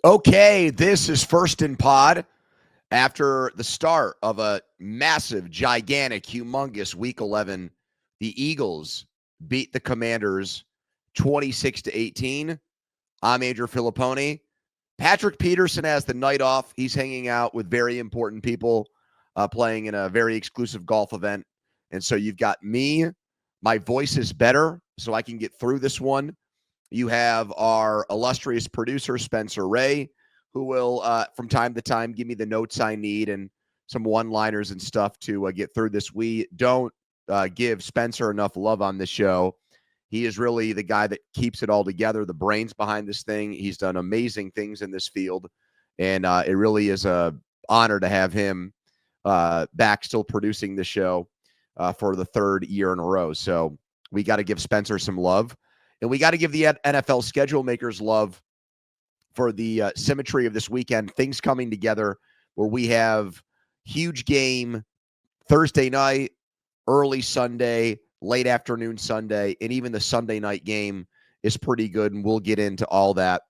Okay, this is First in Pod after the start of a massive, gigantic, humongous Week 11. The Eagles beat the Commanders 26-18. I'm Andrew Fillipponi. Patrick Peterson has the night off. He's hanging out with very important people, playing in a very exclusive golf event. And so you've got me. My voice is better, so I can get through this one. You have our illustrious producer, Spencer Ray, who will, from time to time, give me the notes I need and some one-liners and stuff to get through this. We don't give Spencer enough love on this show. He is really the guy that keeps it all together, the brains behind this thing. He's done amazing things in this field, and it really is an honor to have him back still producing the show for the third year in a row. So we got to give Spencer some love. And we got to give the NFL schedule makers love for the symmetry of this weekend, things coming together where we have huge game Thursday night, early Sunday, late afternoon Sunday, and even the Sunday night game is pretty good, and we'll get into all that.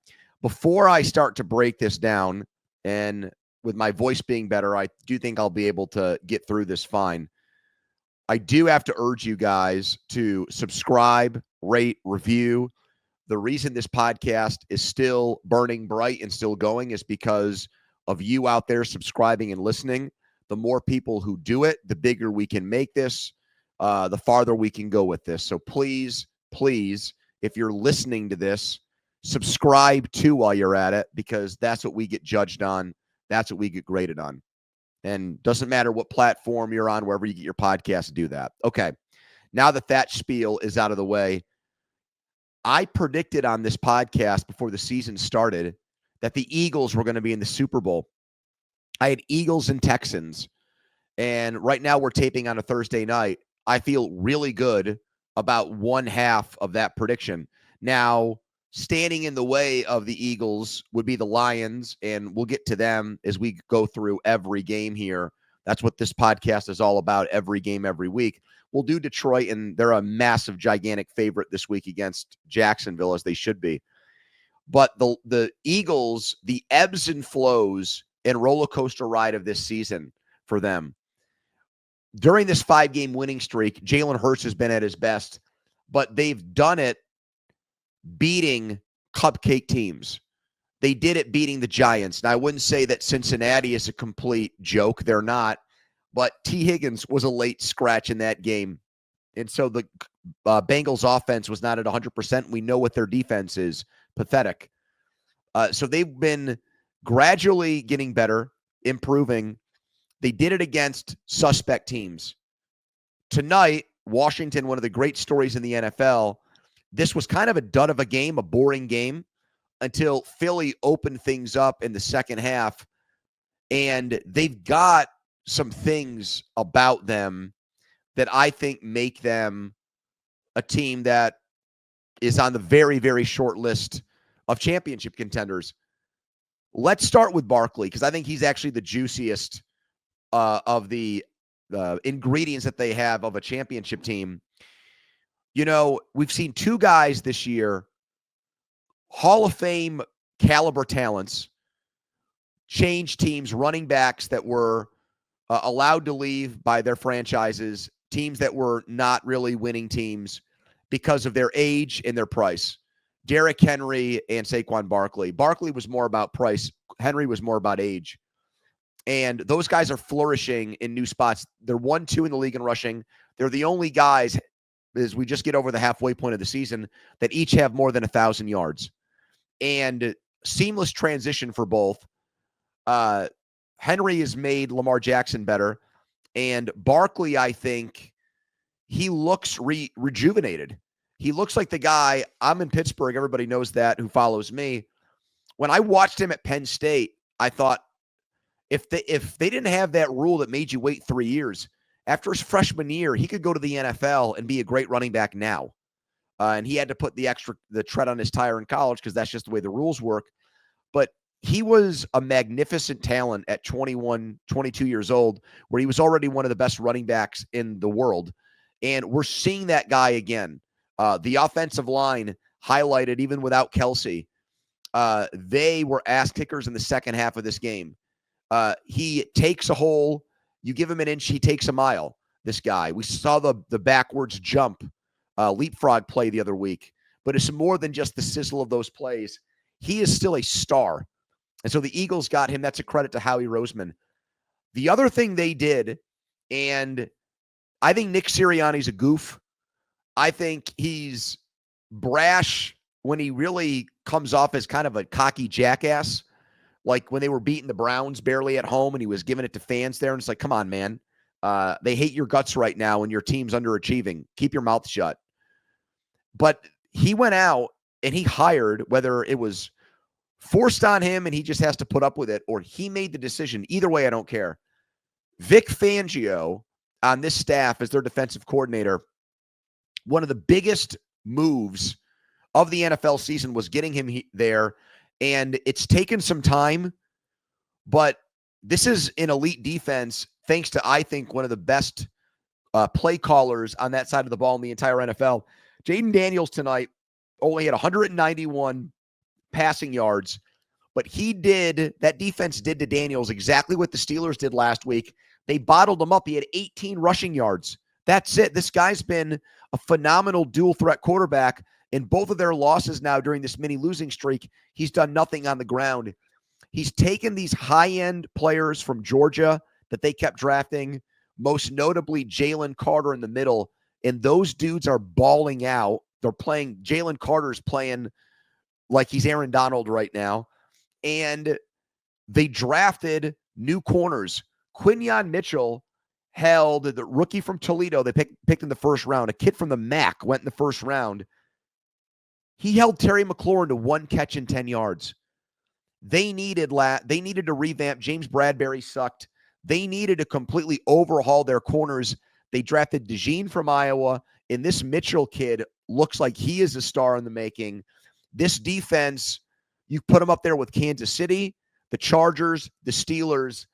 Before I start to break this down, and with my voice being better, I do think I'll be able to get through this fine. I do have to urge you guys to subscribe, rate, review. The reason this podcast is still burning bright and still going is because of you out there subscribing and listening. The more people who do it, the bigger we can make this, the farther we can go with this. So please, if you're listening to this, subscribe too while you're at it, because that's what we get judged on. That's what we get graded on. And doesn't matter what platform you're on, wherever you get your podcast, do that. Okay, now that spiel is out of the way, I predicted on this podcast before the season started that the Eagles were going to be in the Super Bowl. I had Eagles and Texans, and right now we're taping on a Thursday night. I feel really good about one half of that prediction. Now, standing in the way of the Eagles would be the Lions, and we'll get to them as we go through every game here. That's what this podcast is all about, every game, every week. We'll do Detroit, and they're a massive, gigantic favorite this week against Jacksonville, as they should be. But the Eagles, the ebbs and flows and roller coaster ride of this season for them. During this 5-game winning streak, Jalen Hurts has been at his best, but they've done it beating cupcake teams. They did it beating the Giants. Now, I wouldn't say that Cincinnati is a complete joke. They're not. But T. Higgins was a late scratch in that game. And so the Bengals offense was not at 100%. We know what their defense is. Pathetic. So they've been gradually getting better, improving. They did it against suspect teams. Tonight, Washington, one of the great stories in the NFL, this was kind of a dud of a game, a boring game, until Philly opened things up in the second half. And they've got some things about them that I think make them a team that is on the very, very short list of championship contenders. Let's start with Barkley, because I think he's actually the juiciest of the ingredients that they have of a championship team. You know, we've seen two guys this year, Hall of Fame caliber talents, change teams, running backs that were allowed to leave by their franchises, teams that were not really winning teams because of their age and their price. Derrick Henry and Saquon Barkley. Barkley was more about price. Henry was more about age. And those guys are flourishing in new spots. They're 1-2 in the league in rushing. They're the only guys, as we just get over the halfway point of the season, that each have more than 1,000 yards. And seamless transition for both. Henry has made Lamar Jackson better. And Barkley, I think, he looks rejuvenated. He looks like the guy, I'm in Pittsburgh, everybody knows that who follows me. When I watched him at Penn State, I thought, if they didn't have that rule that made you wait 3 years, after his freshman year, he could go to the NFL and be a great running back now. And he had to put the tread on his tire in college because that's just the way the rules work. But he was a magnificent talent at 21, 22 years old, where he was already one of the best running backs in the world. And we're seeing that guy again. The offensive line highlighted even without Kelsey. They were ass kickers in the second half of this game. He takes a hole. You give him an inch, he takes a mile. This guy. We saw the backwards jump leapfrog play the other week. But it's more than just the sizzle of those plays. He is still a star. And so the Eagles got him. That's a credit to Howie Roseman. The other thing they did, and I think Nick Sirianni's a goof. I think he's brash when he really comes off as kind of a cocky jackass. Like when they were beating the Browns barely at home and he was giving it to fans there. And it's like, come on, man. They hate your guts right now and your team's underachieving. Keep your mouth shut. But he went out and he hired, whether it was forced on him and he just has to put up with it, or he made the decision. Either way, I don't care. Vic Fangio on this staff as their defensive coordinator, one of the biggest moves of the NFL season was getting him there. And it's taken some time, but this is an elite defense thanks to, I think, one of the best play callers on that side of the ball in the entire NFL. Jaden Daniels tonight only had 191 passing yards, but that defense did to Daniels exactly what the Steelers did last week. They bottled him up. He had 18 rushing yards. That's it. This guy's been a phenomenal dual threat quarterback. In both of their losses now during this mini losing streak, he's done nothing on the ground. He's taken these high-end players from Georgia that they kept drafting, most notably Jalen Carter in the middle, and those dudes are balling out. They're playing, Jalen Carter's playing like he's Aaron Donald right now. And they drafted new corners. Quinyon Mitchell held the rookie from Toledo. They picked in the first round. A kid from the MAC went in the first round. He held Terry McLaurin to 1 catch and 10 yards. They needed to revamp. James Bradbury sucked. They needed to completely overhaul their corners. They drafted DeJean from Iowa, and this Mitchell kid looks like he is a star in the making. This defense, you put them up there with Kansas City, the Chargers, the Steelers,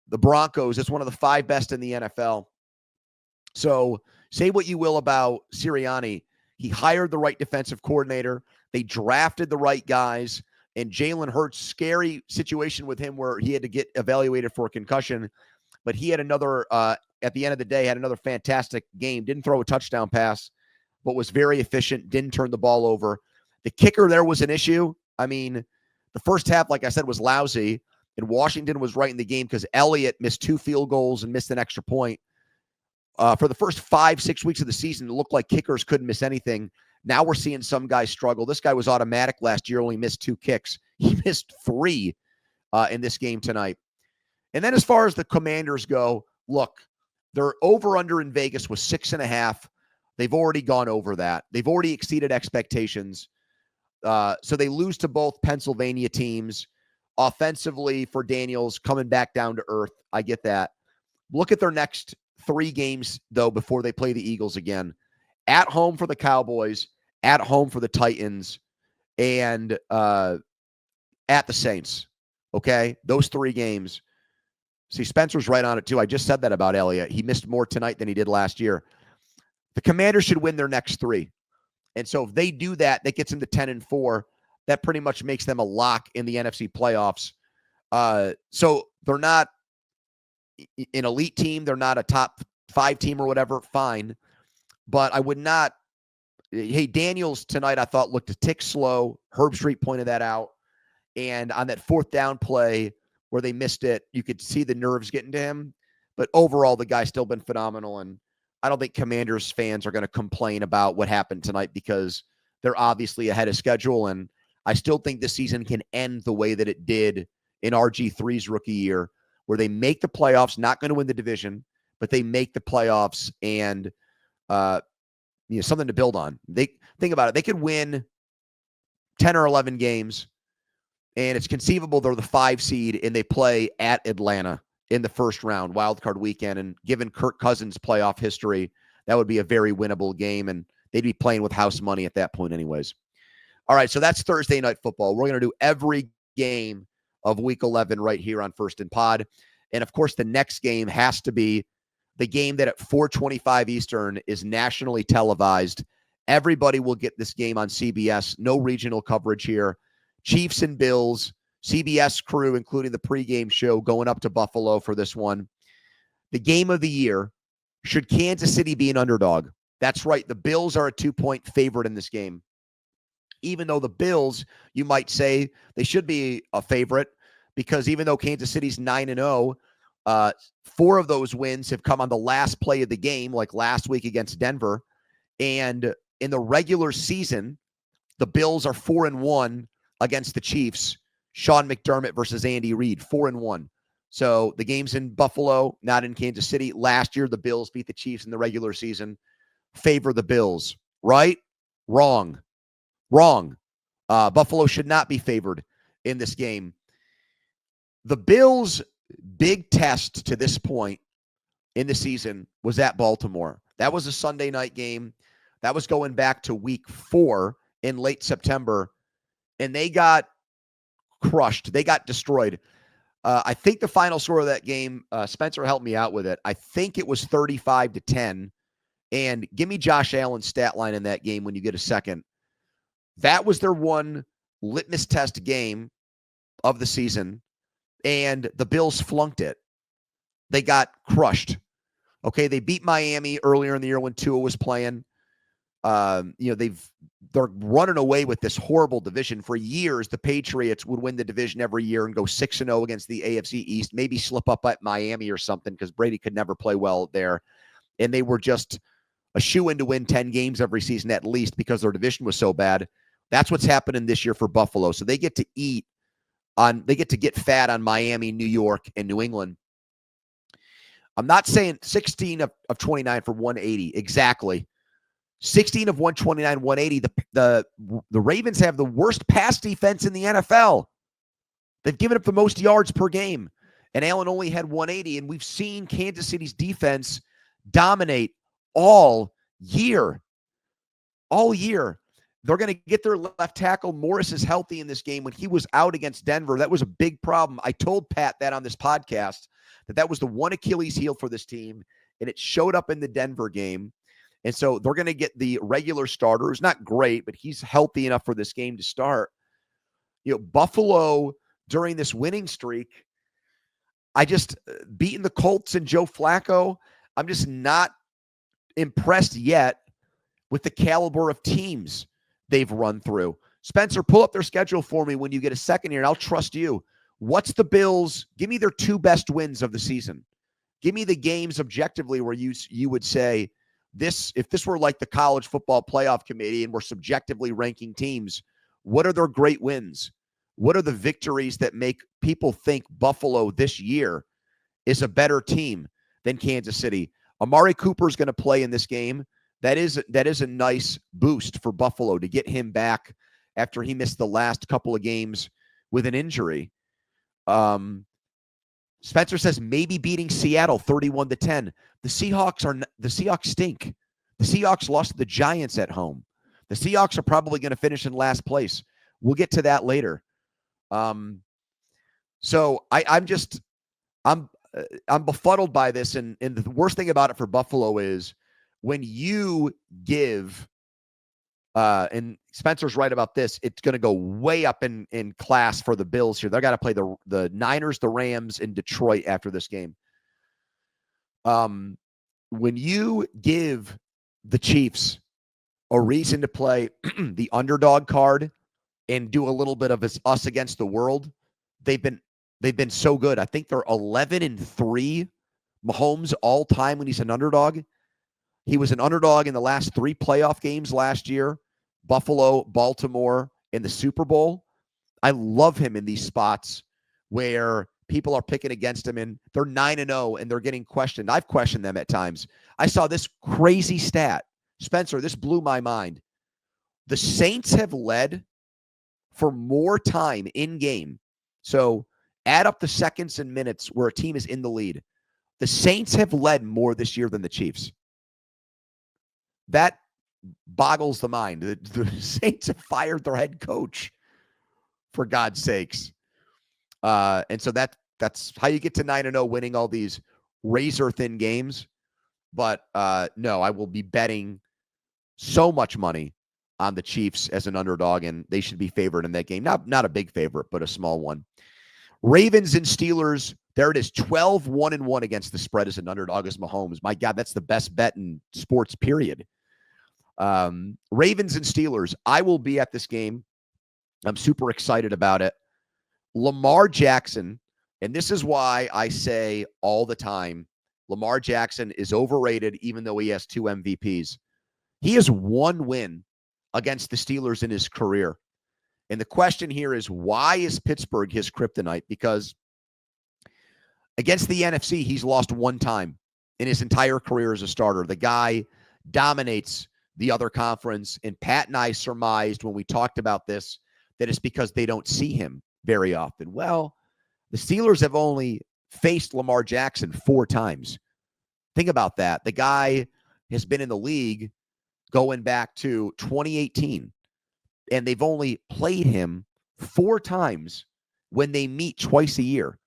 the Broncos. It's one of the 5 best in the NFL. So say what you will about Sirianni. He hired the right defensive coordinator. They drafted the right guys. And Jalen Hurts, scary situation with him where he had to get evaluated for a concussion. But he had another, at the end of the day, had another fantastic game. Didn't throw a touchdown pass, but was very efficient. Didn't turn the ball over. The kicker there was an issue. I mean, the first half, like I said, was lousy. And Washington was right in the game because Elliott missed 2 field goals and missed an extra point. For the first 5-6 weeks of the season, it looked like kickers couldn't miss anything. Now we're seeing some guys struggle. This guy was automatic last year, only missed 2 kicks. He missed 3 in this game tonight. And then as far as the Commanders go, look, their over-under in Vegas was 6.5. They've already gone over that. They've already exceeded expectations. So they lose to both Pennsylvania teams. Offensively for Daniels, coming back down to earth. I get that. Look at their next 3 games, though, before they play the Eagles again. At home for the Cowboys, at home for the Titans, and at the Saints. Okay? Those 3 games. See, Spencer's right on it, too. I just said that about Elliott. He missed more tonight than he did last year. The Commanders should win their next 3. And so if they do that, that gets them to 10-4. That pretty much makes them a lock in the NFC playoffs. So they're not an elite team. They're not a top 5 team or whatever. Fine. But I would not. Hey, Daniels tonight I thought looked a tick slow. Herb Street pointed that out. And on that 4th down play where they missed it, you could see the nerves getting to him. But overall, the guy's still been phenomenal. And I don't think Commanders fans are going to complain about what happened tonight because they're obviously ahead of schedule. And I still think this season can end the way that it did in RG3's rookie year, where they make the playoffs, not going to win the division, but they make the playoffs and something to build on. They think about it. They could win 10 or 11 games, and it's conceivable they're the 5 seed and they play at Atlanta in the first round, wildcard weekend. And given Kirk Cousins' playoff history, that would be a very winnable game, and they'd be playing with house money at that point anyways. All right, so that's Thursday Night Football. We're going to do every game of Week 11 right here on First and Pod. And, of course, the next game has to be the game that at 4:25 Eastern is nationally televised. Everybody will get this game on CBS. No regional coverage here. Chiefs and Bills, CBS crew, including the pregame show, going up to Buffalo for this one. The game of the year. Should Kansas City be an underdog? That's right. The Bills are a 2-point favorite in this game. Even though the Bills, you might say, they should be a favorite because even though Kansas City's 9-0, 4 of those wins have come on the last play of the game, like last week against Denver. And in the regular season, the Bills are 4-1 against the Chiefs. Sean McDermott versus Andy Reid, 4-1. So the game's in Buffalo, not in Kansas City. Last year, the Bills beat the Chiefs in the regular season. Favor the Bills. Right? Wrong. Buffalo should not be favored in this game. The Bills' big test to this point in the season was at Baltimore. That was a Sunday night game. That was going back to week 4 in late September. And they got crushed. They got destroyed. I think the final score of that game, Spencer helped me out with it. I think it was 35-10. And give me Josh Allen's stat line in that game when you get a second. That was their one litmus test game of the season. And the Bills flunked it. They got crushed. Okay, they beat Miami earlier in the year when Tua was playing. They're running away with this horrible division. For years, the Patriots would win the division every year and go 6-0 against the AFC East, maybe slip up at Miami or something because Brady could never play well there. And they were just a shoe-in to win 10 games every season at least because their division was so bad. That's what's happening this year for Buffalo. So they get to get fat on Miami, New York, and New England. I'm not saying 16 of 29 for 180. Exactly. 16 of 129, 180. The Ravens have the worst pass defense in the NFL. They've given up the most yards per game. And Allen only had 180. And we've seen Kansas City's defense dominate all year. All year. They're going to get their left tackle. Morris is healthy in this game. When he was out against Denver, that was a big problem. I told Pat that on this podcast, that was the one Achilles heel for this team, and it showed up in the Denver game. And so they're going to get the regular starter, who's not great, but he's healthy enough for this game to start. Buffalo, during this winning streak, beating the Colts and Joe Flacco, I'm just not impressed yet with the caliber of teams they've run through. Spencer, pull up their schedule for me when you get a second here, and I'll trust you. What's the Bills? Give me their 2 best wins of the season. Give me the games objectively where you would say, if this were like the college football playoff committee and we're subjectively ranking teams, what are their great wins? What are the victories that make people think Buffalo this year is a better team than Kansas City? Amari Cooper is going to play in this game. That is a nice boost for Buffalo to get him back after he missed the last couple of games with an injury. Spencer says maybe beating Seattle 31-10. The Seahawks stink. The Seahawks lost to the Giants at home. The Seahawks are probably going to finish in last place. We'll get to that later. So I'm befuddled by this, and the worst thing about it for Buffalo is when you give, and Spencer's right about this, it's going to go way up in class for the Bills here. They've got to play the Niners, the Rams, and Detroit after this game. When you give the Chiefs a reason to play the underdog card and do a little bit of us against the world, they've been so good. I think they're 11-3 Mahomes all time when he's an underdog. He was an underdog in the last 3 playoff games last year. Buffalo, Baltimore, and the Super Bowl. I love him in these spots where people are picking against him and they're 9-0 and they're getting questioned. I've questioned them at times. I saw this crazy stat. Spencer, this blew my mind. The Saints have led for more time in game. So add up the seconds and minutes where a team is in the lead. The Saints have led more this year than the Chiefs. That boggles the mind. The Saints have fired their head coach, for God's sakes. And so that's how you get to 9-0, winning all these razor-thin games. But no, I will be betting so much money on the Chiefs as an underdog, and they should be favored in that game. Not a big favorite, but a small one. Ravens and Steelers, there it is, 12-1-1 against the spread as an underdog as Mahomes. My God, that's the best bet in sports, period. Ravens and Steelers, I will be at this game. I'm super excited about it. Lamar Jackson, and this is why I say all the time, Lamar Jackson is overrated even though he has 2 MVPs. He has 1 win against the Steelers in his career. And the question here is, why is Pittsburgh his kryptonite? Because against the NFC, he's lost 1 time in his entire career as a starter. The guy dominates the other conference. And Pat and I surmised when we talked about this that it's because they don't see him very often. Well, the Steelers have only faced Lamar Jackson 4 times. Think about that. The guy has been in the league going back to 2018, and they've only played him 4 times when they meet twice a year.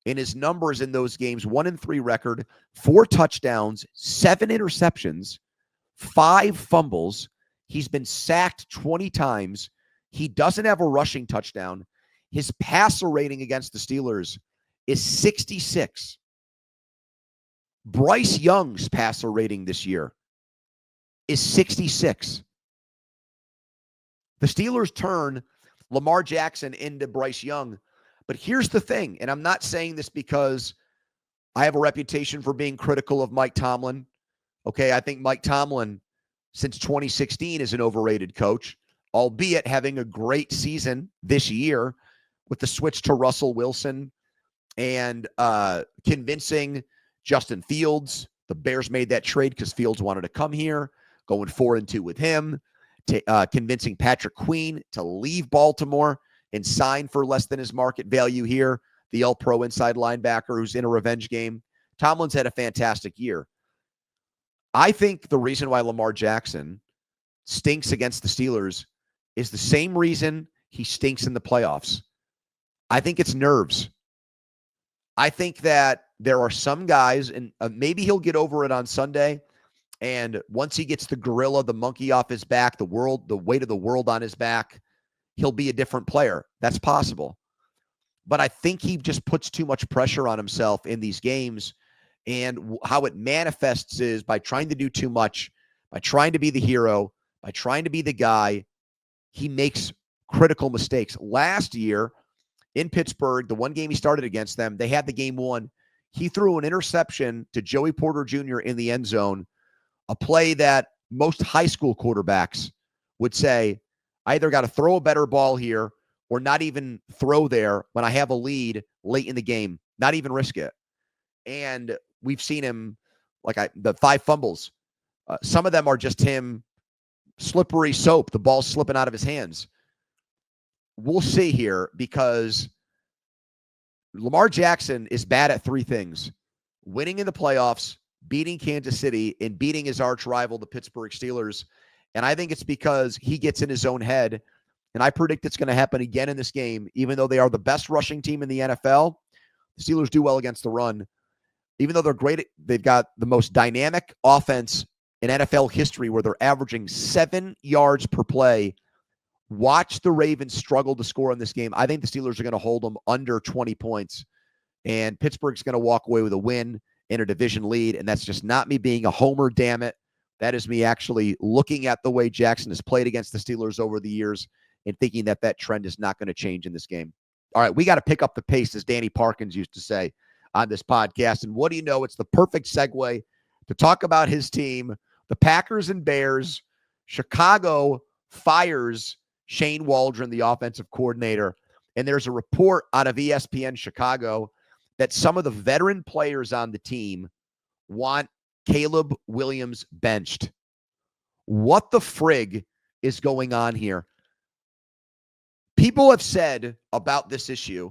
And his numbers in those games, 1-3 record, 4 touchdowns, 7 interceptions, 5 fumbles. He's been sacked 20 times. He doesn't have a rushing touchdown. His passer rating against the Steelers is 66. Bryce Young's passer rating this year is 66. The Steelers turn Lamar Jackson into Bryce Young. But here's the thing, and I'm not saying this because I have a reputation for being critical of Mike Tomlin. Okay, I think Mike Tomlin, since 2016, is an overrated coach, albeit having a great season this year with the switch to Russell Wilson and convincing Justin Fields. The Bears made that trade because Fields wanted to come here, going 4-2 with him, convincing Patrick Queen to leave Baltimore and sign for less than his market value here, the All-Pro inside linebacker who's in a revenge game. Tomlin's had a fantastic year. I think the reason why Lamar Jackson stinks against the Steelers is the same reason he stinks in the playoffs. I think it's nerves. I think that there are some guys, and maybe he'll get over it on Sunday, and once he gets the gorilla, the monkey off his back, the weight of the world on his back, he'll be a different player. That's possible. But I think he just puts too much pressure on himself in these games, and how it manifests is by trying to do too much, by trying to be the hero, by trying to be the guy. He makes critical mistakes. Last year in Pittsburgh, the one game he started against them, they had the game won. He threw an interception to Joey Porter Jr. in the end zone, a play that most high school quarterbacks would say, I either got to throw a better ball here or not even throw there when I have a lead late in the game, not even risk it. And we've seen him, the 5 fumbles. Some of them are just him slippery soap, the ball slipping out of his hands. We'll see here, because Lamar Jackson is bad at 3 things: winning in the playoffs, beating Kansas City, and beating his arch rival, the Pittsburgh Steelers. And I think it's because he gets in his own head. And I predict it's going to happen again in this game. Even though they are the best rushing team in the NFL, the Steelers do well against the run. Even though they're great, they've got the most dynamic offense in NFL history, where they're averaging 7 yards per play. Watch the Ravens struggle to score in this game. I think the Steelers are going to hold them under 20 points. And Pittsburgh's going to walk away with a win and a division lead. And that's just not me being a homer, damn it. That is me actually looking at the way Jackson has played against the Steelers over the years and thinking that that trend is not going to change in this game. All right, we got to pick up the pace, as Danny Parkins used to say on this podcast. And what do you know? It's the perfect segue to talk about his team, the Packers and Bears. Chicago fires Shane Waldron, the offensive coordinator. And there's a report out of ESPN Chicago that some of the veteran players on the team want Caleb Williams benched. What the frig is going on here? People have said about this issue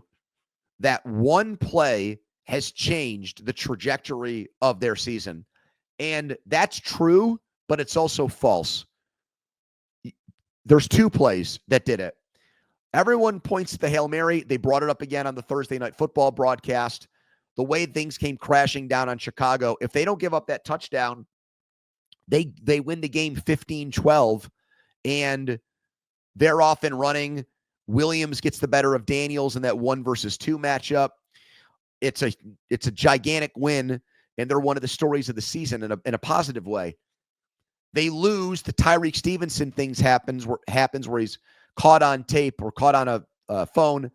that one play has changed the trajectory of their season. And that's true, but it's also false. There's 2 plays that did it. Everyone points to the Hail Mary. They brought it up again on the Thursday Night Football broadcast. The way things came crashing down on Chicago. If they don't give up that touchdown, they win the game 15-12, and they're off and running. Williams gets the better of Daniels in that 1 versus 2 matchup. It's a gigantic win, and they're one of the stories of the season in a positive way. They lose. The Tyreek Stevenson things happens where he's caught on tape or caught on a phone,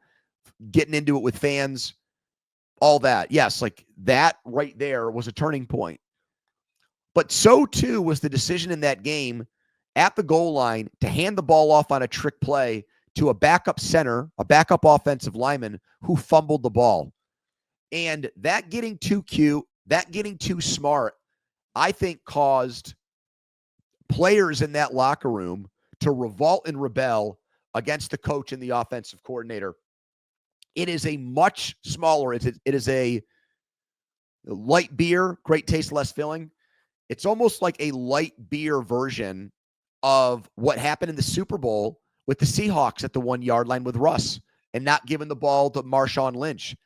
getting into it with fans, all that. Yes, like that right there was a turning point. But so too was the decision in that game at the goal line to hand the ball off on a trick play to a backup center, a backup offensive lineman who fumbled the ball. And that getting too cute, that getting too smart, I think caused players in that locker room to revolt and rebel against the coach and the offensive coordinator. It is a much smaller, it is a light beer, great taste, less filling. It's almost like a light beer version of what happened in the Super Bowl with the Seahawks at the 1 yard line with Russ and not giving the ball to Marshawn Lynch.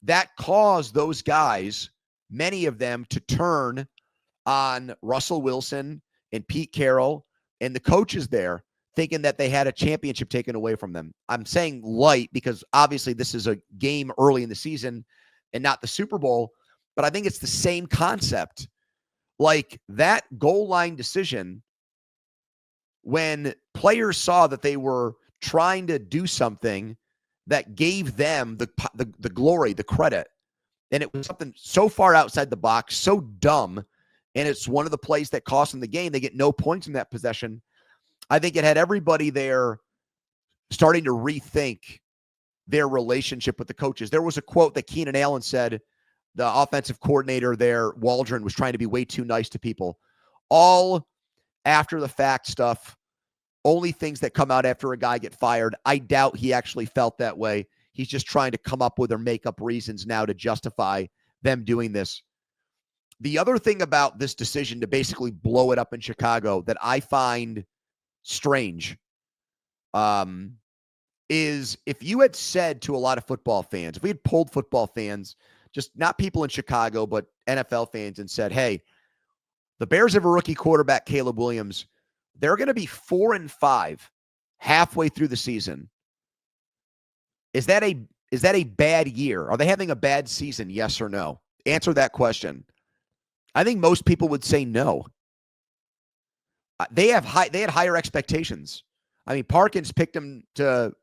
That caused those guys, many of them, to turn on Russell Wilson and Pete Carroll and the coaches there, thinking that they had a championship taken away from them. I'm saying light because obviously this is a game early in the season and not the Super Bowl, but I think it's the same concept. Like that goal line decision, when players saw that they were trying to do something that gave them the glory, the credit, and it was something so far outside the box, so dumb, and it's one of the plays that cost them the game. They get no points in that possession. I think it had everybody there starting to rethink their relationship with the coaches. There was a quote that Keenan Allen said, the offensive coordinator there, Waldron, was trying to be way too nice to people. All after the fact stuff, only things that come out after a guy get fired. I doubt he actually felt that way. He's just trying to come up with or make up reasons now to justify them doing this. The other thing about this decision to basically blow it up in Chicago that I find strange is if you had said to a lot of football fans, if we had polled football fans, just not people in Chicago, but NFL fans, and said, hey, the Bears have a rookie quarterback, Caleb Williams. They're going to be 4-5 halfway through the season. Is that a bad year? Are they having a bad season? Yes or no? Answer that question. I think most people would say no. They had higher expectations. I mean, Parkins picked him to,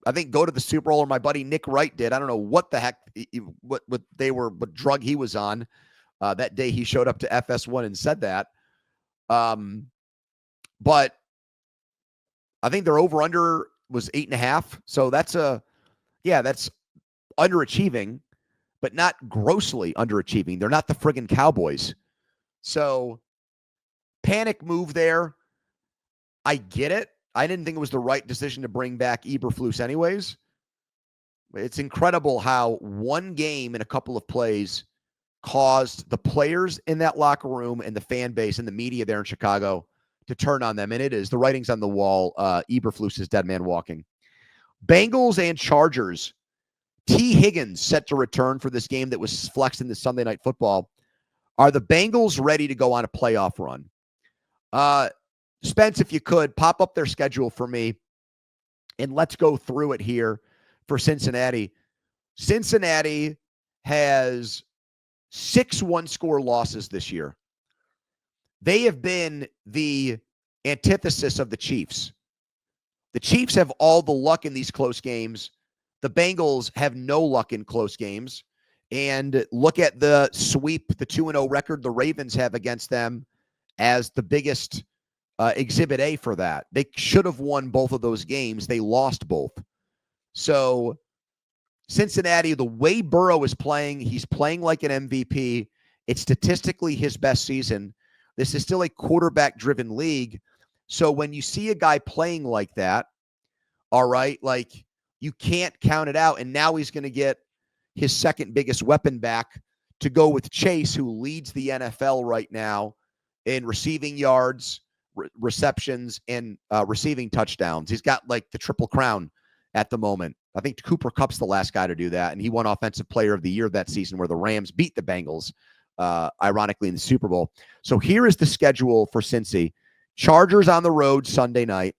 I think, go to the Super Bowl, or my buddy Nick Wright did. I don't know what the heck, what drug he was on that day he showed up to FS1 and said that. But I think their over-under was 8.5. So that's underachieving, but not grossly underachieving. They're not the friggin' Cowboys. So panic move there. I get it. I didn't think it was the right decision to bring back Eberflus anyways. It's incredible how one game and a couple of plays caused the players in that locker room and the fan base and the media there in Chicago to turn on them. And it is. The writing's on the wall. Eberflus is dead man walking. Bengals and Chargers. T. Higgins set to return for this game that was flexed in the Sunday Night Football. Are the Bengals ready to go on a playoff run? Spence, if you could, pop up their schedule for me, and let's go through it here for Cincinnati. Cincinnati has 6 one-score losses this year. They have been the antithesis of the Chiefs. The Chiefs have all the luck in these close games. The Bengals have no luck in close games. And look at the sweep, the 2-0 record the Ravens have against them as the biggest exhibit A for that. They should have won both of those games. They lost both. So Cincinnati, the way Burrow is playing, he's playing like an MVP. It's statistically his best season. This is still a quarterback-driven league. So when you see a guy playing like that, all right, like you can't count it out. And now he's going to get his second biggest weapon back to go with Chase, who leads the NFL right now in receiving yards, receptions, and receiving touchdowns. He's got like the triple crown at the moment. I think Cooper Kupp's the last guy to do that, and he won Offensive Player of the Year that season where the Rams beat the Bengals, ironically, in the Super Bowl. So here is the schedule for Cincy. Chargers on the road Sunday night.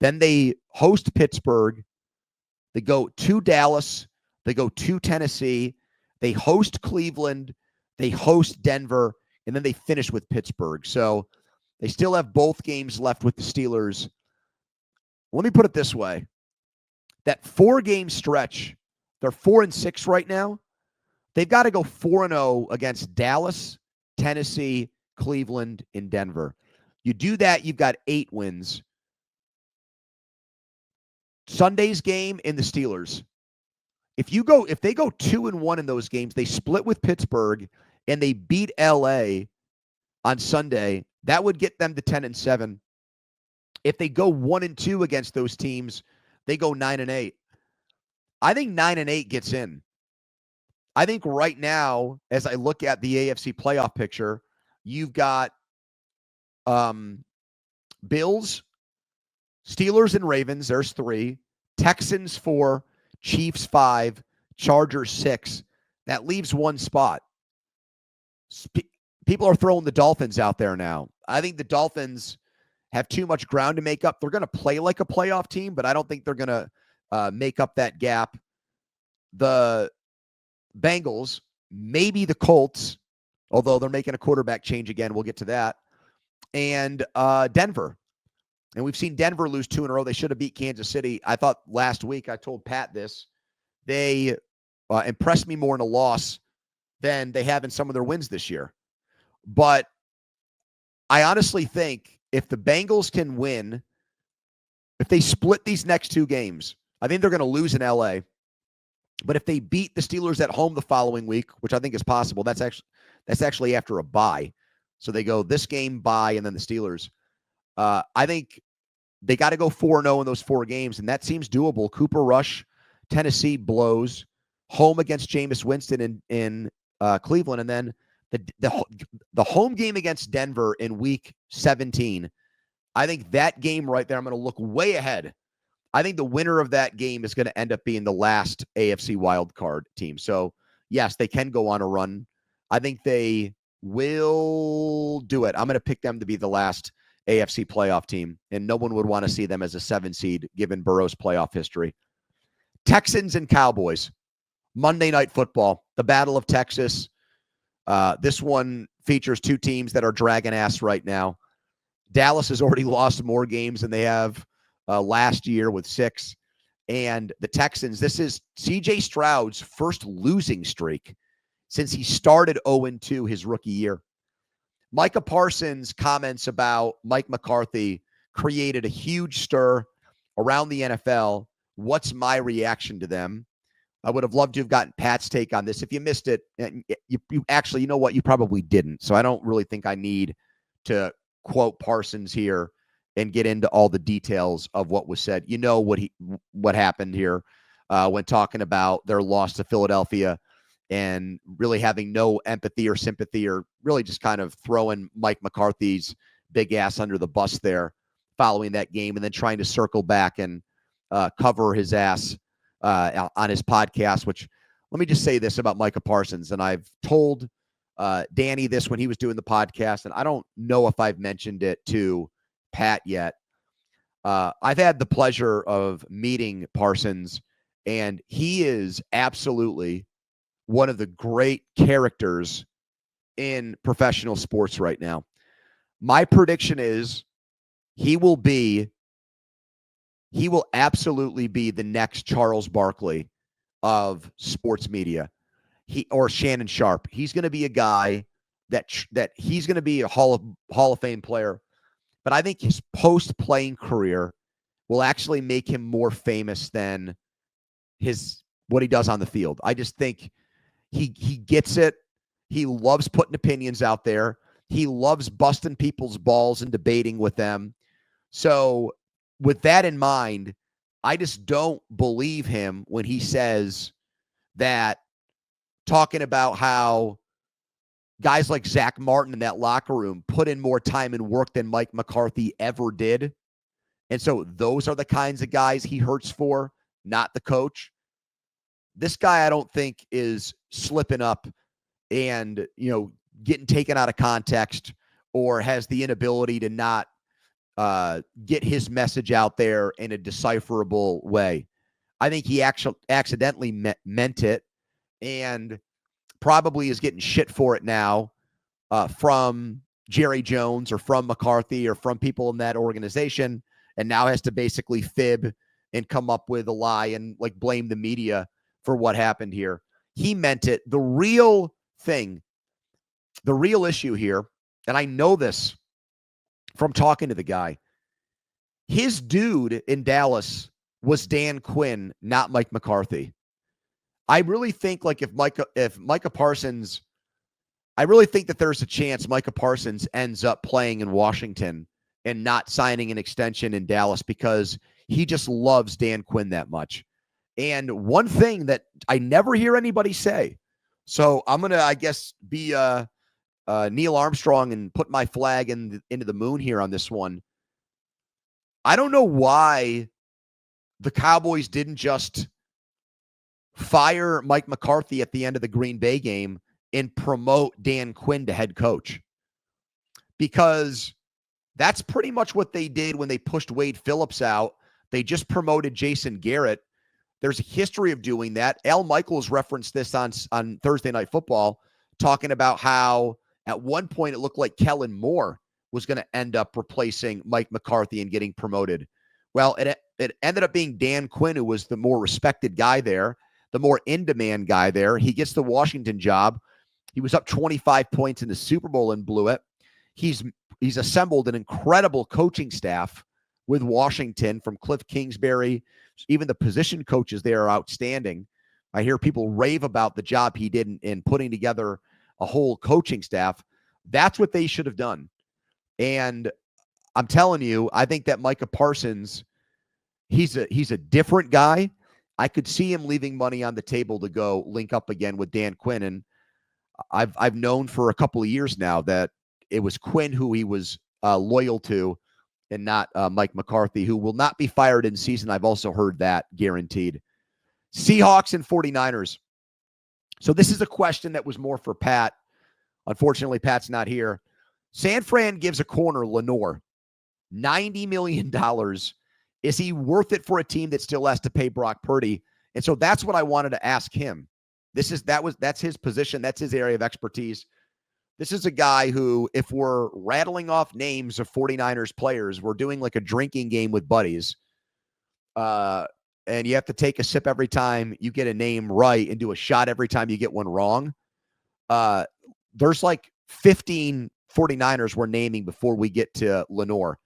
Then they host Pittsburgh. They go to Dallas. They go to Tennessee. They host Cleveland. They host Denver. And then they finish with Pittsburgh. So they still have both games left with the Steelers. Let me put it this way. That 4-game stretch, they're 4-6 right now. They've got to go 4-0 against Dallas, Tennessee, Cleveland, and Denver. You do that, you've got 8 wins. Sunday's game in the Steelers. If they go 2-1 in those games, they split with Pittsburgh and they beat LA on Sunday, that would get them to 10-7. If they go 1-2 against those teams, they go 9-8. I think 9-8 gets in. I think right now, as I look at the AFC playoff picture, you've got Bills, Steelers, and Ravens. There's 3. Texans 4, Chiefs 5, Chargers 6. That leaves 1 spot. People are throwing the Dolphins out there now. I think the Dolphins have too much ground to make up. They're going to play like a playoff team, but I don't think they're going to make up that gap. The Bengals, maybe the Colts, although they're making a quarterback change again. We'll get to that. And Denver. And we've seen Denver lose 2 in a row. They should have beat Kansas City. I thought last week, I told Pat this, they impressed me more in a loss than they have in some of their wins this year. But I honestly think if the Bengals can win, if they split these next 2 games, I think they're going to lose in LA. But if they beat the Steelers at home the following week, which I think is possible, that's actually after a bye. So they go this game, bye, and then the Steelers. I think they got to go 4-0 in those 4 games, and that seems doable. Cooper Rush, Tennessee blows, home against Jameis Winston in Cleveland, and then the home game against Denver in week 17. I think that game right there, I'm going to look way ahead. I think the winner of that game is going to end up being the last AFC wildcard team. So, yes, they can go on a run. I think they will do it. I'm going to pick them to be the last AFC playoff team, and no one would want to see them as a 7 seed given Burrow's playoff history. Texans and Cowboys, Monday Night Football, the Battle of Texas. This one features 2 teams that are dragging ass right now. Dallas has already lost more games than they have last year with 6. And the Texans, this is C.J. Stroud's first losing streak since he started 0-2 his rookie year. Micah Parson's comments about Mike McCarthy created a huge stir around the NFL. What's my reaction to them? I would have loved to have gotten Pat's take on this. If you missed it, you actually, you know what? You probably didn't. So I don't really think I need to quote Parsons here and get into all the details of what was said. You know what happened here when talking about their loss to Philadelphia and really having no empathy or sympathy, or really just kind of throwing Mike McCarthy's big ass under the bus there following that game, and then trying to circle back and cover his ass on his podcast. Which, let me just say this about Micah Parsons, and I've told Danny this when he was doing the podcast, and I don't know if I've mentioned it to Pat yet. I've had the pleasure of meeting Parsons, and he is absolutely one of the great characters in professional sports right now. My prediction is he will absolutely be the next Charles Barkley of sports media. Or Shannon Sharp. He's going to be a guy that he's going to be a Hall of Fame player. But I think his post-playing career will actually make him more famous than what he does on the field. I just think he gets it. He loves putting opinions out there. He loves busting people's balls and debating with them. So with that in mind, I just don't believe him when he says that, talking about how guys like Zach Martin in that locker room put in more time and work than Mike McCarthy ever did. And so those are the kinds of guys he hurts for, not the coach. This guy, I don't think, is slipping up and, getting taken out of context, or has the inability to not get his message out there in a decipherable way. I think he actually accidentally meant it, and probably is getting shit for it now from Jerry Jones or from McCarthy or from people in that organization, and now has to basically fib and come up with a lie and like blame the media for what happened here. He meant it. The real thing, the real issue here, and I know this from talking to the guy, his dude in Dallas was Dan Quinn, not Mike McCarthy. I really think like if Micah Parsons, I really think that there's a chance Micah Parsons ends up playing in Washington and not signing an extension in Dallas because he just loves Dan Quinn that much. And one thing that I never hear anybody say, so I'm going to, I guess, be Neil Armstrong and put my flag into the moon here on this one. I don't know why the Cowboys didn't just fire Mike McCarthy at the end of the Green Bay game and promote Dan Quinn to head coach, because that's pretty much what they did when they pushed Wade Phillips out. They just promoted Jason Garrett. There's a history of doing that. Al Michaels referenced this on Thursday Night Football, talking about how at one point it looked like Kellen Moore was going to end up replacing Mike McCarthy and getting promoted. Well, it ended up being Dan Quinn, who was the more respected guy there, the more in-demand guy there. He gets the Washington job. He was up 25 points in the Super Bowl and blew it. He's assembled an incredible coaching staff with Washington, from Cliff Kingsbury. Even the position coaches there are outstanding. I hear people rave about the job he did in putting together a whole coaching staff. That's what they should have done. And I'm telling you, I think that Micah Parsons, he's a different guy. I could see him leaving money on the table to go link up again with Dan Quinn. And I've known for a couple of years now that it was Quinn who he was loyal to, and not Mike McCarthy, who will not be fired in season. I've also heard that guaranteed. Seahawks and 49ers. So this is a question that was more for Pat. Unfortunately, Pat's not here. San Fran gives a corner, Lenore, $90 million. Is he worth it for a team that still has to pay Brock Purdy? And so that's what I wanted to ask him. That's his position. That's his area of expertise. This is a guy who, if we're rattling off names of 49ers players, we're doing like a drinking game with buddies. And you have to take a sip every time you get a name right and do a shot every time you get one wrong. There's like 15 49ers we're naming before we get to Lenore.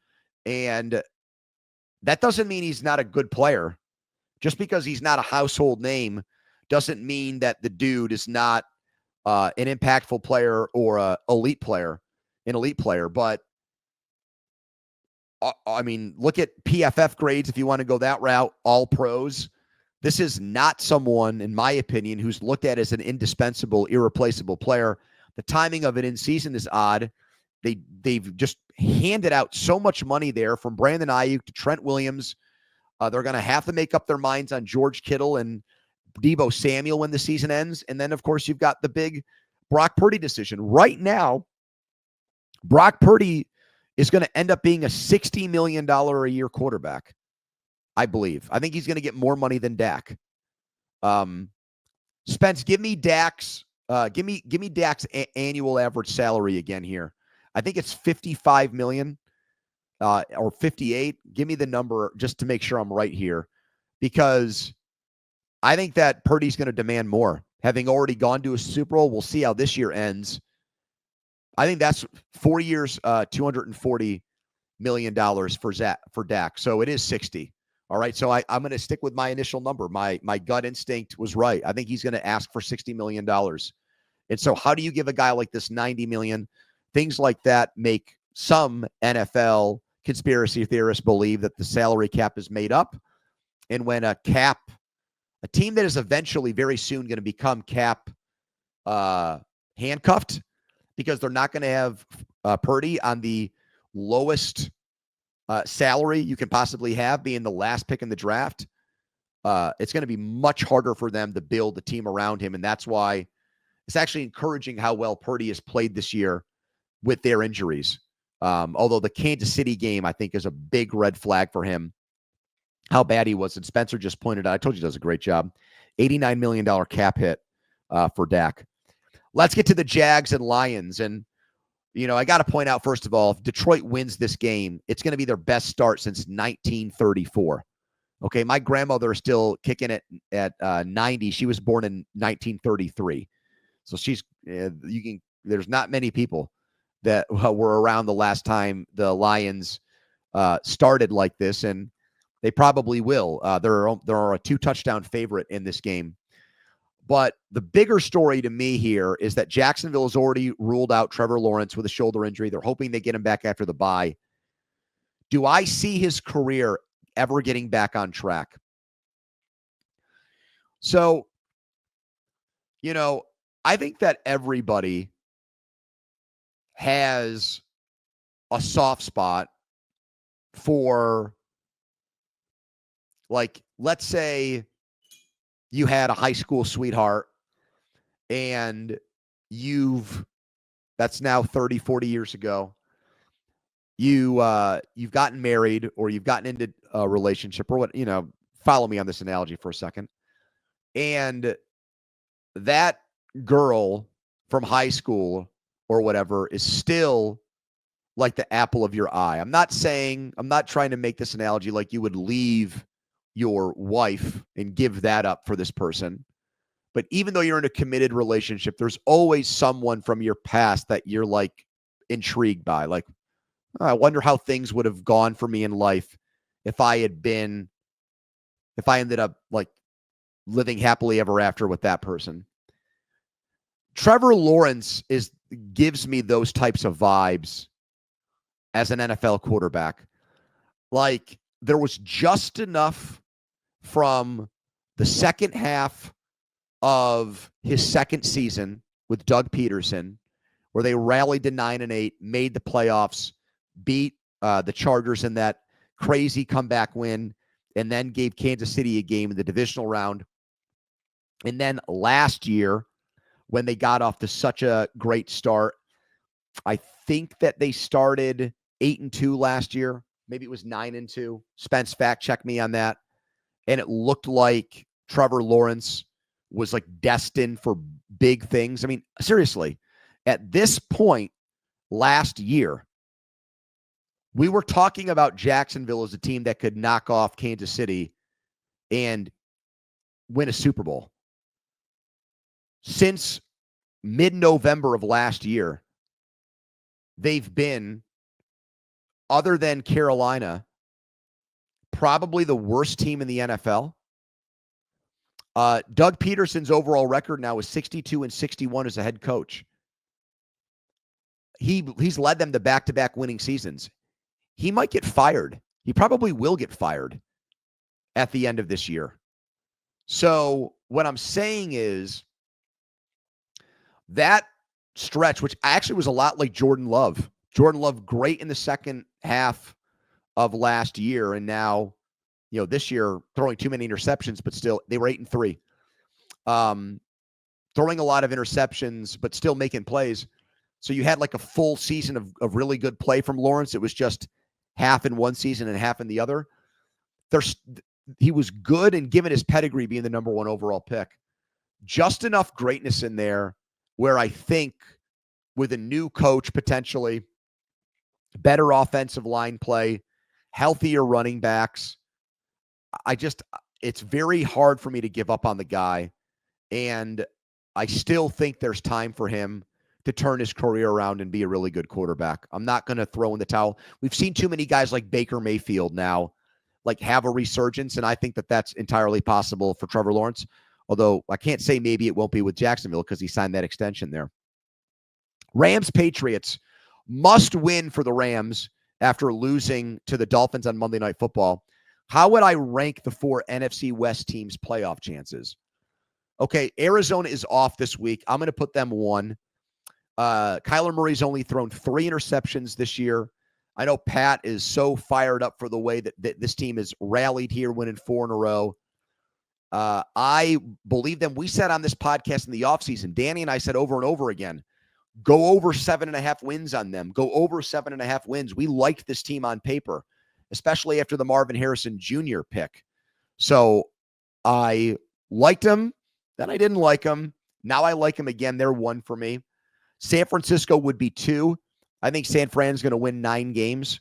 And that doesn't mean he's not a good player. Just because he's not a household name doesn't mean that the dude is not an impactful player or an elite player. But I mean, look at PFF grades if you want to go that route, all pros. This is not someone, in my opinion, who's looked at as an indispensable, irreplaceable player. The timing of it in season is odd. They've just handed out so much money there, from Brandon Ayuk to Trent Williams. They're going to have to make up their minds on George Kittle and Deebo Samuel when the season ends. And then, of course, you've got the big Brock Purdy decision. Right now, Brock Purdy is going to end up being a $60 million a year quarterback, I believe. I think he's going to get more money than Dak. Spence, give me Dak's annual average salary again here. I think it's $55 million or 58. Give me the number just to make sure I'm right here, because I think that Purdy's going to demand more. Having already gone to a Super Bowl, we'll see how this year ends. I think that's 4 years, $240 million for Dak. So it is 60. All right. So I'm going to stick with my initial number. My gut instinct was right. I think he's going to ask for $60 million. And so how do you give a guy like this $90 million? Things like that make some NFL conspiracy theorists believe that the salary cap is made up. And when a team that is eventually very soon going to become cap handcuffed, because they're not going to have Purdy on the lowest salary you can possibly have, being the last pick in the draft, it's going to be much harder for them to build a team around him. And that's why it's actually encouraging how well Purdy has played this year with their injuries. Although the Kansas City game, I think, is a big red flag for him, how bad he was. And Spencer just pointed out, I told you he does a great job. $89 million cap hit for Dak. Let's get to the Jags and Lions. And, I got to point out, first of all, if Detroit wins this game, it's going to be their best start since 1934. Okay, my grandmother is still kicking it at 90. She was born in 1933. So there's not many people that were around the last time the Lions started like this, and they probably will. There are a 2-touchdown favorite in this game. But the bigger story to me here is that Jacksonville has already ruled out Trevor Lawrence with a shoulder injury. They're hoping they get him back after the bye. Do I see his career ever getting back on track? So, I think that everybody has a soft spot for, like, let's say you had a high school sweetheart and that's now 30, 40 years ago. You've gotten married or you've gotten into a relationship or what, follow me on this analogy for a second. And that girl from high school or whatever is still like the apple of your eye. I'm not trying to make this analogy like you would leave your wife and give that up for this person. But even though you're in a committed relationship, there's always someone from your past that you're like intrigued by. Like, I wonder how things would have gone for me in life if I ended up like living happily ever after with that person. Trevor Lawrence gives me those types of vibes as an NFL quarterback. Like, there was just enough from the second half of his second season with Doug Peterson, where they rallied to 9-8, made the playoffs, beat the Chargers in that crazy comeback win, and then gave Kansas City a game in the divisional round. And then last year, when they got off to such a great start, I think that they started 8-2 last year. Maybe it was 9-2. Spence, fact check me on that. And it looked like Trevor Lawrence was like destined for big things. I mean, seriously, at this point last year, we were talking about Jacksonville as a team that could knock off Kansas City and win a Super Bowl. Since mid-November of last year, they've been, other than Carolina, probably the worst team in the NFL. Doug Peterson's overall record now is 62-61 as a head coach. He's led them to back-to-back winning seasons. He might get fired. He probably will get fired at the end of this year. So what I'm saying is that stretch, which actually was a lot like Jordan Love. Jordan Love, great in the second half of last year, and now, this year throwing too many interceptions, but still they were 8-3. Throwing a lot of interceptions, but still making plays. So you had like a full season of really good play from Lawrence. It was just half in one season and half in the other. He was good and given his pedigree being the number 1 overall pick. Just enough greatness in there where I think with a new coach, potentially better offensive line play, healthier running backs, it's very hard for me to give up on the guy. And I still think there's time for him to turn his career around and be a really good quarterback. I'm not going to throw in the towel. We've seen too many guys like Baker Mayfield now, like, have a resurgence. And I think that that's entirely possible for Trevor Lawrence. Although I can't say maybe it won't be with Jacksonville because he signed that extension there. Rams-Patriots, must win for the Rams after losing to the Dolphins on Monday Night Football. How would I rank the 4 NFC West teams' playoff chances? Okay, Arizona is off this week. I'm going to put them 1. Kyler Murray's only thrown 3 interceptions this year. I know Pat is so fired up for the way that this team has rallied here, winning 4 in a row. I believe them. We said on this podcast in the offseason, Danny and I said over and over again, Go over 7.5 wins on them. Go over 7.5 wins. We liked this team on paper, especially after the Marvin Harrison Jr. pick. So I liked them. Then I didn't like them. Now I like them again. They're 1 for me. San Francisco would be 2. I think San Fran's going to win 9 games,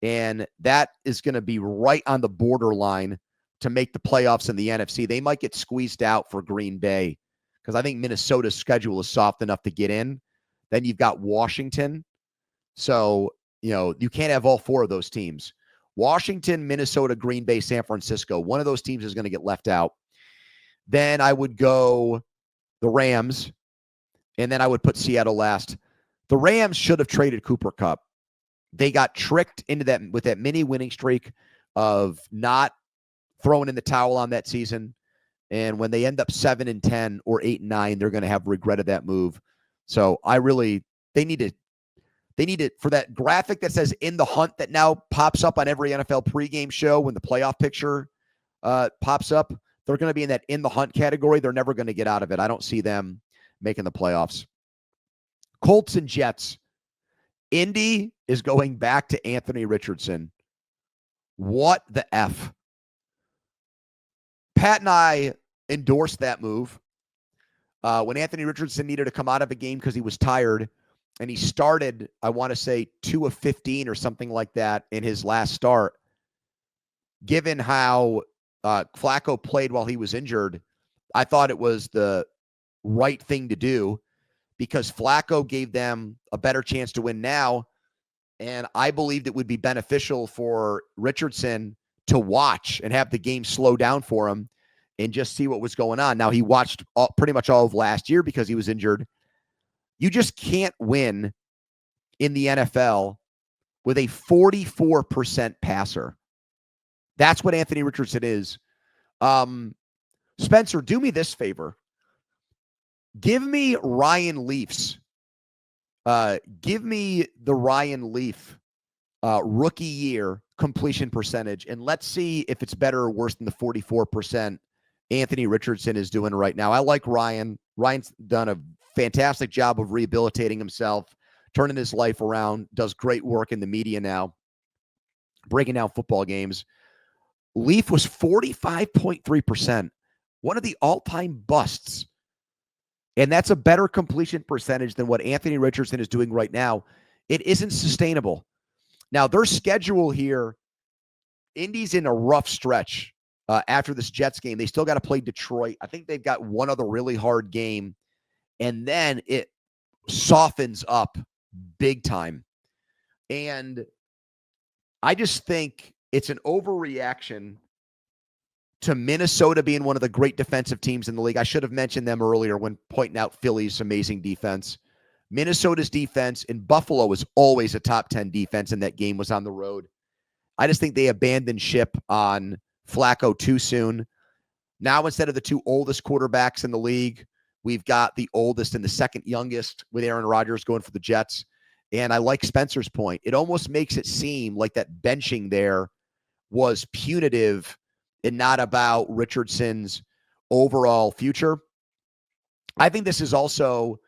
and that is going to be right on the borderline to make the playoffs in the NFC. They might get squeezed out for Green Bay because I think Minnesota's schedule is soft enough to get in. Then you've got Washington. So, you can't have all 4 of those teams. Washington, Minnesota, Green Bay, San Francisco. One of those teams is going to get left out. Then I would go the Rams, and then I would put Seattle last. The Rams should have traded Cooper Kupp. They got tricked into that with that mini winning streak of not throwing in the towel on that season. And when they end up 7-10 or 8-9, they're going to have regretted that move. So they need to, for that graphic that says in the hunt that now pops up on every NFL pregame show when the playoff picture pops up, they're going to be in that in the hunt category. They're never going to get out of it. I don't see them making the playoffs. Colts and Jets. Indy is going back to Anthony Richardson. What the F? Pat and I endorsed that move when Anthony Richardson needed to come out of a game because he was tired, and he started, I want to say, 2 of 15 or something like that in his last start. Given how Flacco played while he was injured, I thought it was the right thing to do because Flacco gave them a better chance to win now, and I believed it would be beneficial for Richardson to watch and have the game slow down for him and just see what was going on. Now, he watched pretty much all of last year because he was injured. You just can't win in the NFL with a 44% passer. That's what Anthony Richardson is. Spencer, do me this favor. Give me Ryan Leaf's. Give me the Ryan Leaf rookie year completion percentage, and let's see if it's better or worse than the 44% Anthony Richardson is doing right now. I like Ryan. Ryan's done a fantastic job of rehabilitating himself, turning his life around, does great work in the media now, breaking down football games. Leaf was 45.3%, one of the all-time busts. And that's a better completion percentage than what Anthony Richardson is doing right now. It isn't sustainable. Now, their schedule here, Indy's in a rough stretch after this Jets game. They still got to play Detroit. I think they've got one other really hard game, and then it softens up big time. And I just think it's an overreaction to Minnesota being one of the great defensive teams in the league. I should have mentioned them earlier when pointing out Philly's amazing defense. Minnesota's defense in Buffalo is always a top 10 defense, and that game was on the road. I just think they abandoned ship on Flacco too soon. Now, instead of the 2 oldest quarterbacks in the league, we've got the oldest and the second youngest with Aaron Rodgers going for the Jets. And I like Spencer's point. It almost makes it seem like that benching there was punitive and not about Richardson's overall future. I think this is also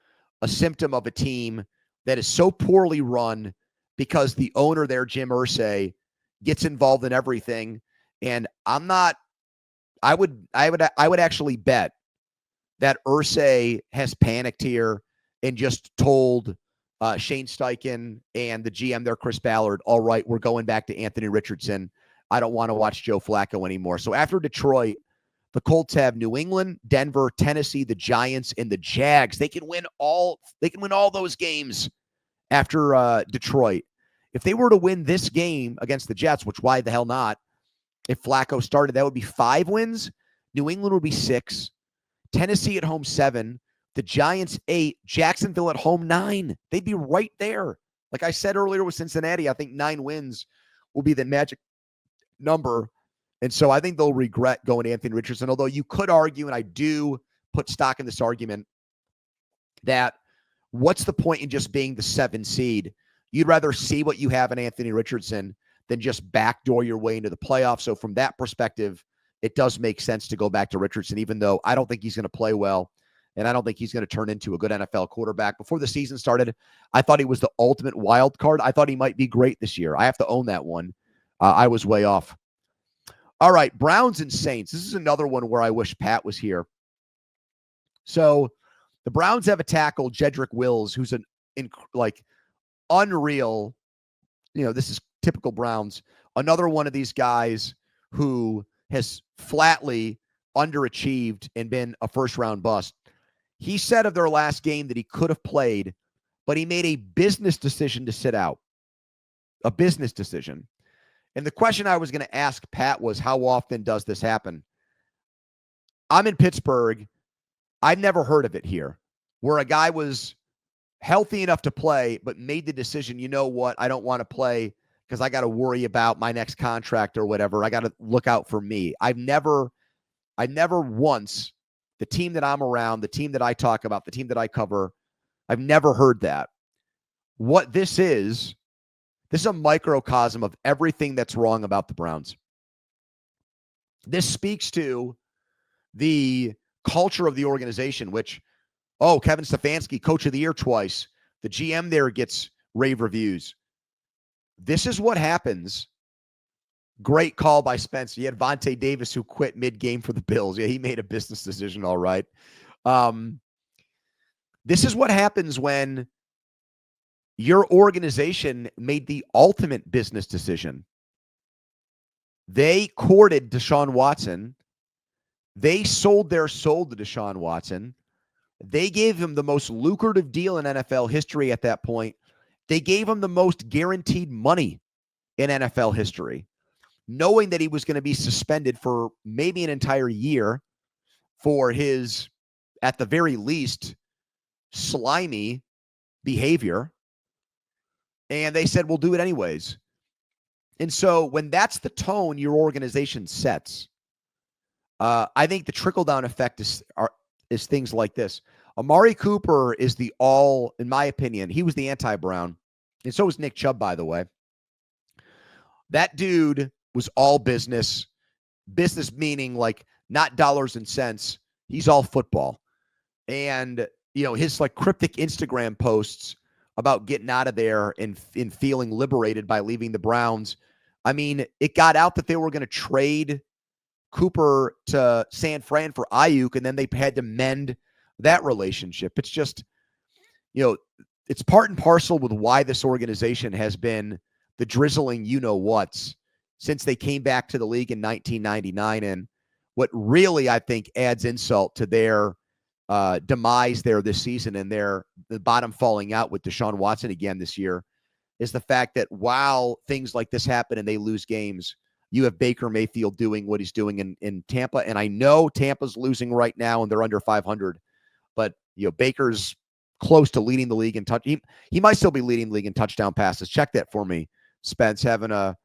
a symptom of a team that is so poorly run because the owner there, Jim Irsay, gets involved in everything. And I would actually bet that Irsay has panicked here and just told Shane Steichen and the GM there, Chris Ballard, all right, we're going back to Anthony Richardson. I don't want to watch Joe Flacco anymore. So after Detroit, the Colts have New England, Denver, Tennessee, the Giants, and the Jags. They can win all those games after Detroit. If they were to win this game against the Jets, which why the hell not? If Flacco started, that would be 5 wins. New England would be 6. Tennessee at home 7. The Giants 8. Jacksonville at home 9. They'd be right there. Like I said earlier with Cincinnati, I think 9 wins will be the magic number. And so I think they'll regret going to Anthony Richardson, although you could argue, and I do put stock in this argument, that what's the point in just being the 7 seed? You'd rather see what you have in Anthony Richardson than just backdoor your way into the playoffs. So from that perspective, it does make sense to go back to Richardson, even though I don't think he's going to play well and I don't think he's going to turn into a good NFL quarterback. Before the season started, I thought he was the ultimate wild card. I thought he might be great this year. I have to own that one. I was way off. All right, Browns and Saints. This is another one where I wish Pat was here. So the Browns have a tackle, Jedrick Wills, who's an unreal, this is typical Browns. Another one of these guys who has flatly underachieved and been a first-round bust. He said of their last game that he could have played, but he made a business decision to sit out. A business decision. And the question I was going to ask Pat was, how often does this happen? I'm in Pittsburgh. I've never heard of it here, where a guy was healthy enough to play, but made the decision, you know what, I don't want to play because I got to worry about my next contract or whatever. I got to look out for me. I've never once, the team that I'm around, the team that I talk about, the team that I cover, I've never heard that. What this is a microcosm of everything that's wrong about the Browns. This speaks to the culture of the organization, which, Kevin Stefanski, coach of the year twice. The GM there gets rave reviews. This is what happens. Great call by Spence. You had Vontae Davis who quit mid-game for the Bills. Yeah, he made a business decision, all right. This is what happens when your organization made the ultimate business decision. They courted Deshaun Watson. They sold their soul to Deshaun Watson. They gave him the most lucrative deal in NFL history at that point. They gave him the most guaranteed money in NFL history, knowing that he was going to be suspended for maybe an entire year for his, at the very least, slimy behavior. And they said, we'll do it anyways. And so when that's the tone your organization sets, I think the trickle-down effect is things like this. Amari Cooper is in my opinion, he was the anti-Brown. And so was Nick Chubb, by the way. That dude was all business. Business meaning like not dollars and cents. He's all football. And, his cryptic Instagram posts about getting out of there and feeling liberated by leaving the Browns. I mean, it got out that they were going to trade Cooper to San Fran for Ayuk, and then they had to mend that relationship. It's just, it's part and parcel with why this organization has been the drizzling you-know-whats since they came back to the league in 1999. And what really, I think, adds insult to their demise there this season and the bottom falling out with Deshaun Watson again this year is the fact that while things like this happen and they lose games, you have Baker Mayfield doing what he's doing in Tampa. And I know Tampa's losing right now and they're under 500, but Baker's close to leading the league in touch. He might still be leading the league in touchdown passes. Check that for me. Spence having a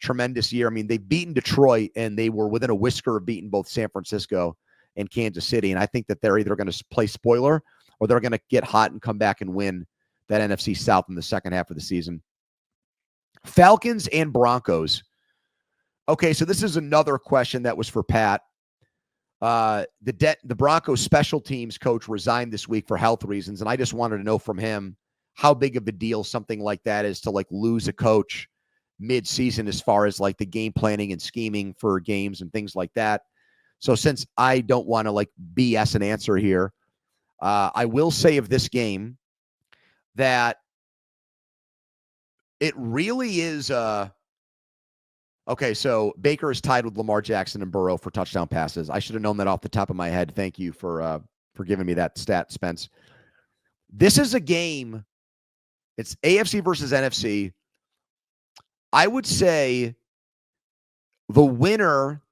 tremendous year. I mean, they've beaten Detroit and they were within a whisker of beating both San Francisco and Kansas City. And I think that they're either going to play spoiler or they're going to get hot and come back and win that NFC South in the second half of the season. Falcons and Broncos. Okay, so this is another question that was for Pat. The Broncos special teams coach resigned this week for health reasons, and I just wanted to know from him how big of a deal something like that is to lose a coach mid-season as far as the game planning and scheming for games and things like that. So since I don't want to BS an answer here, I will say of this game that it really is okay, so Baker is tied with Lamar Jackson and Burrow for touchdown passes. I should have known that off the top of my head. Thank you for giving me that stat, Spence. This is a game. It's AFC versus NFC. I would say the winner,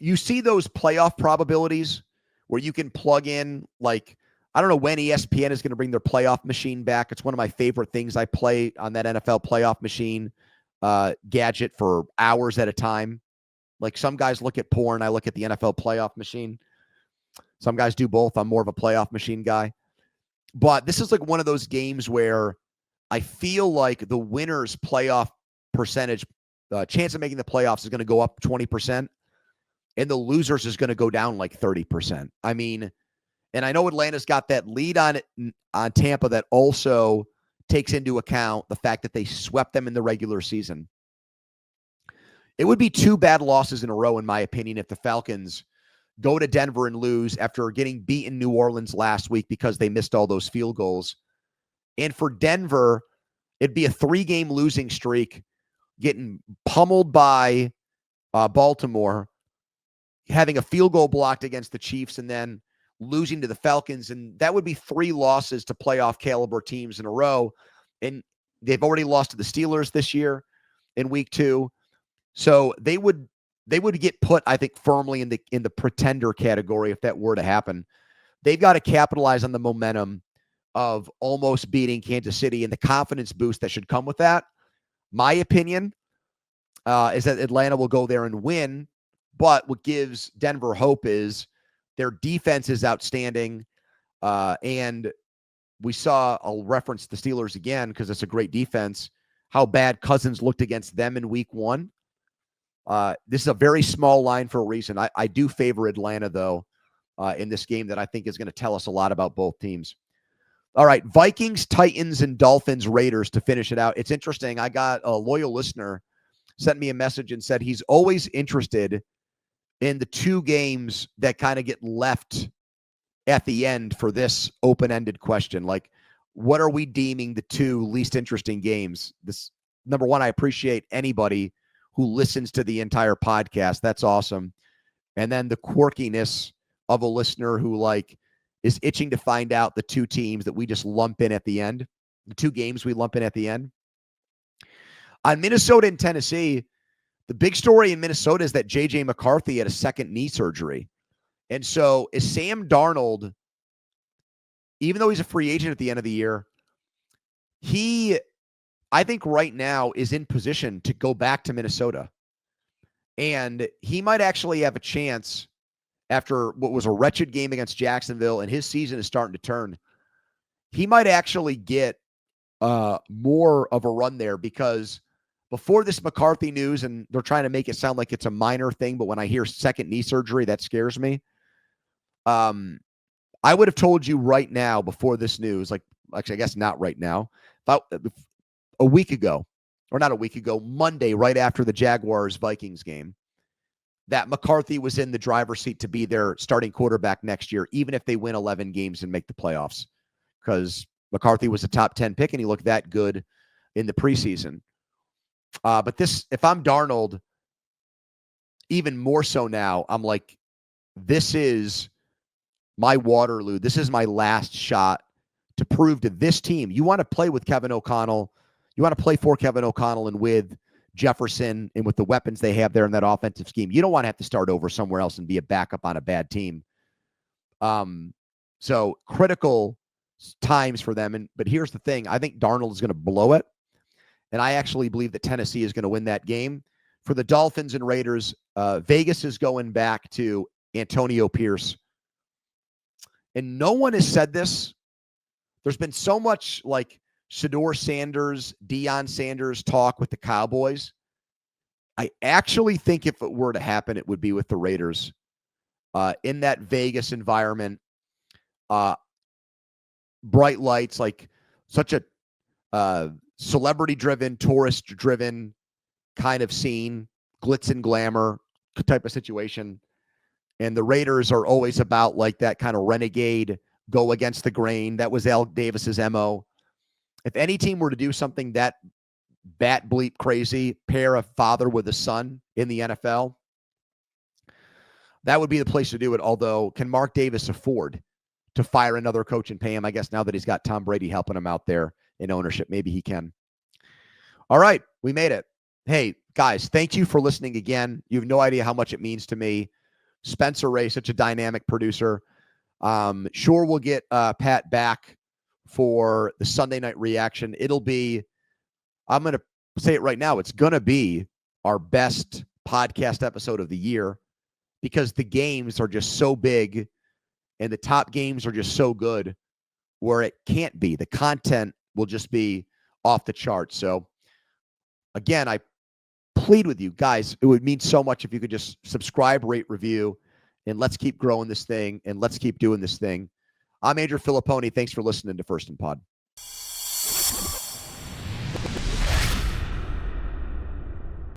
you see those playoff probabilities where you can plug in, I don't know when ESPN is going to bring their playoff machine back. It's one of my favorite things. I play on that NFL playoff machine gadget for hours at a time. Some guys look at porn. I look at the NFL playoff machine. Some guys do both. I'm more of a playoff machine guy. But this is one of those games where I feel like the winner's playoff percentage, chance of making the playoffs is going to go up 20%, and the losers is going to go down 30%. I mean, And I know Atlanta's got that lead on Tampa that also takes into account the fact that they swept them in the regular season. It would be 2 bad losses in a row, in my opinion, if the Falcons go to Denver and lose after getting beaten New Orleans last week because they missed all those field goals. And for Denver, it'd be a 3-game losing streak, getting pummeled by Baltimore, having a field goal blocked against the Chiefs, and then losing to the Falcons. And that would be 3 losses to playoff caliber teams in a row. And they've already lost to the Steelers this year in week 2. So they would get put, I think, firmly in the pretender category if that were to happen. They've got to capitalize on the momentum of almost beating Kansas City and the confidence boost that should come with that. My opinion is that Atlanta will go there and win, but what gives Denver hope is their defense is outstanding, and we saw, I'll reference the Steelers again because it's a great defense, how bad Cousins looked against them in week 1. This is a very small line for a reason. I do favor Atlanta, though, in this game that I think is going to tell us a lot about both teams. All right, Vikings, Titans, and Dolphins, Raiders to finish it out. It's interesting. I got a loyal listener sent me a message and said he's always interested in the 2 games that kind of get left at the end for this open-ended question. Like, what are we deeming the 2 least interesting games? This, number one, I appreciate anybody who listens to the entire podcast. That's awesome. And then the quirkiness of a listener who is itching to find out the 2 teams that we just lump in at the end, the 2 games we lump in at the end. On Minnesota and Tennessee, the big story in Minnesota is that J.J. McCarthy had a second knee surgery. And so is Sam Darnold, even though he's a free agent at the end of the year, I think right now is in position to go back to Minnesota. And he might actually have a chance after what was a wretched game against Jacksonville, and his season is starting to turn. He might actually get more of a run there, because before this McCarthy news, and they're trying to make it sound like it's a minor thing, but when I hear second knee surgery, that scares me. I would have told you right now before this news, actually, I guess not right now, about a week ago, or not a week ago, Monday, right after the Jaguars-Vikings game, that McCarthy was in the driver's seat to be their starting quarterback next year, even if they win 11 games and make the playoffs, because McCarthy was a top 10 pick and he looked that good in the preseason. But this, if I'm Darnold, even more so now, I'm like, this is my Waterloo. This is my last shot to prove to this team. You want to play with Kevin O'Connell. You want to play for Kevin O'Connell and with Jefferson and with the weapons they have there in that offensive scheme. You don't want to have to start over somewhere else and be a backup on a bad team. So critical times for them. But here's the thing. I think Darnold is going to blow it. And I actually believe that Tennessee is going to win that game. For the Dolphins and Raiders, Vegas is going back to Antonio Pierce. And no one has said this. There's been so much Shedeur Sanders, Deion Sanders talk with the Cowboys. I actually think if it were to happen, it would be with the Raiders. In that Vegas environment, bright lights, such a celebrity-driven, tourist-driven kind of scene, glitz and glamour type of situation. And the Raiders are always about that kind of renegade, go against the grain. That was Al Davis's MO. If any team were to do something that bat bleep crazy, pair a father with a son in the NFL, that would be the place to do it. Although, can Mark Davis afford to fire another coach and pay him? I guess now that he's got Tom Brady helping him out there in ownership, maybe he can. All right, we made it. Hey, guys, thank you for listening again. You have no idea how much it means to me. Spencer Ray, such a dynamic producer. Sure, we'll get Pat back for the Sunday night reaction. It'll be, I'm going to say it right now, it's going to be our best podcast episode of the year, because the games are just so big and the top games are just so good where it can't be. The content will just be off the charts. So again, I plead with you guys, it would mean so much if you could just subscribe, rate, review, and let's keep growing this thing and let's keep doing this thing. I'm Andrew Fillipponi. Thanks for listening to First and Pod.